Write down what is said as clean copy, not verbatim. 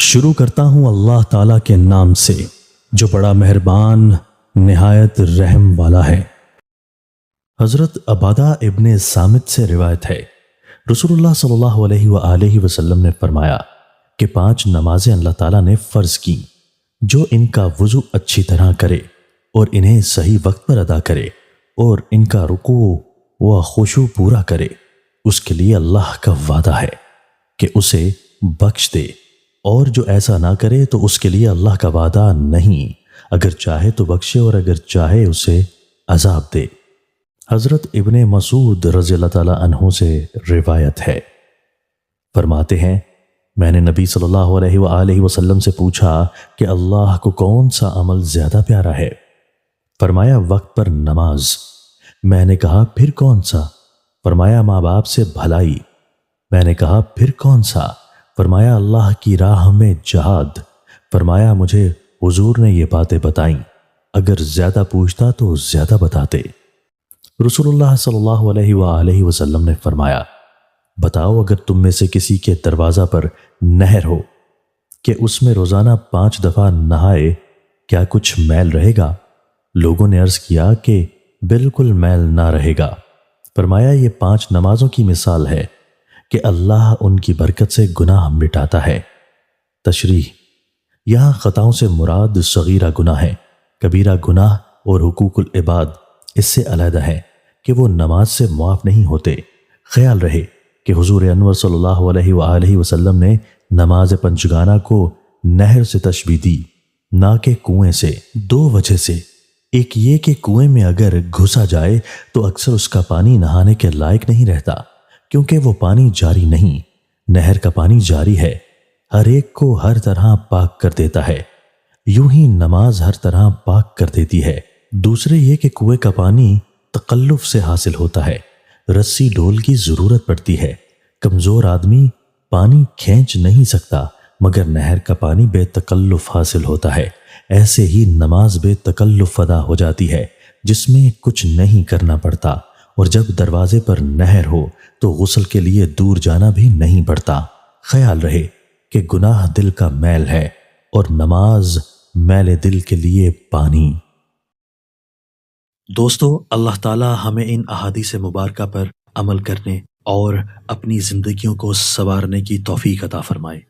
شروع کرتا ہوں اللہ تعالیٰ کے نام سے جو بڑا مہربان نہایت رحم والا ہے۔ حضرت عبادہ ابن صامت سے روایت ہے، رسول اللہ صلی اللہ علیہ وآلہ وسلم نے فرمایا کہ 5 نمازیں اللہ تعالیٰ نے فرض کی، جو ان کا وضو اچھی طرح کرے اور انہیں صحیح وقت پر ادا کرے اور ان کا رکوع و خشوع پورا کرے، اس کے لیے اللہ کا وعدہ ہے کہ اسے بخش دے، اور جو ایسا نہ کرے تو اس کے لیے اللہ کا وعدہ نہیں، اگر چاہے تو بخشے اور اگر چاہے اسے عذاب دے۔ حضرت ابن مسعود رضی اللہ تعالیٰ عنہ سے روایت ہے، فرماتے ہیں میں نے نبی صلی اللہ علیہ وآلہ وسلم سے پوچھا کہ اللہ کو کون سا عمل زیادہ پیارا ہے؟ فرمایا وقت پر نماز۔ میں نے کہا پھر کون سا؟ فرمایا ماں باپ سے بھلائی۔ میں نے کہا پھر کون سا؟ فرمایا اللہ کی راہ میں جہاد۔ فرمایا مجھے حضور نے یہ باتیں بتائیں، اگر زیادہ پوچھتا تو زیادہ بتاتے۔ رسول اللہ صلی اللہ علیہ وآلہ وسلم نے فرمایا بتاؤ اگر تم میں سے کسی کے دروازہ پر نہر ہو کہ اس میں روزانہ 5 دفعہ نہائے، کیا کچھ میل رہے گا؟ لوگوں نے عرض کیا کہ بالکل میل نہ رہے گا۔ فرمایا یہ 5 نمازوں کی مثال ہے کہ اللہ ان کی برکت سے گناہ مٹاتا ہے۔ تشریح: یہاں خطاؤں سے مراد صغیرہ گناہ ہے، کبیرہ گناہ اور حقوق العباد اس سے علیحدہ ہے کہ وہ نماز سے معاف نہیں ہوتے۔ خیال رہے کہ حضور انور صلی اللہ علیہ وآلہ وسلم نے نماز پنجگانہ کو نہر سے تشبیہ دی، نہ کہ کنویں سے، 2 وجہ سے۔ ایک یہ کہ کنویں میں اگر گھسا جائے تو اکثر اس کا پانی نہانے کے لائق نہیں رہتا، کیونکہ وہ پانی جاری نہیں، نہر کا پانی جاری ہے، ہر ایک کو ہر طرح پاک کر دیتا ہے، یوں ہی نماز ہر طرح پاک کر دیتی ہے۔ دوسرے یہ کہ کنویں کا پانی تکلف سے حاصل ہوتا ہے، رسی ڈول کی ضرورت پڑتی ہے، کمزور آدمی پانی کھینچ نہیں سکتا، مگر نہر کا پانی بے تکلف حاصل ہوتا ہے۔ ایسے ہی نماز بے تکلف ادا ہو جاتی ہے، جس میں کچھ نہیں کرنا پڑتا، اور جب دروازے پر نہر ہو تو غسل کے لیے دور جانا بھی نہیں پڑتا۔ خیال رہے کہ گناہ دل کا میل ہے اور نماز میل دل کے لیے پانی۔ دوستو، اللہ تعالی ہمیں ان احادیث مبارکہ پر عمل کرنے اور اپنی زندگیوں کو سنوارنے کی توفیق عطا فرمائے۔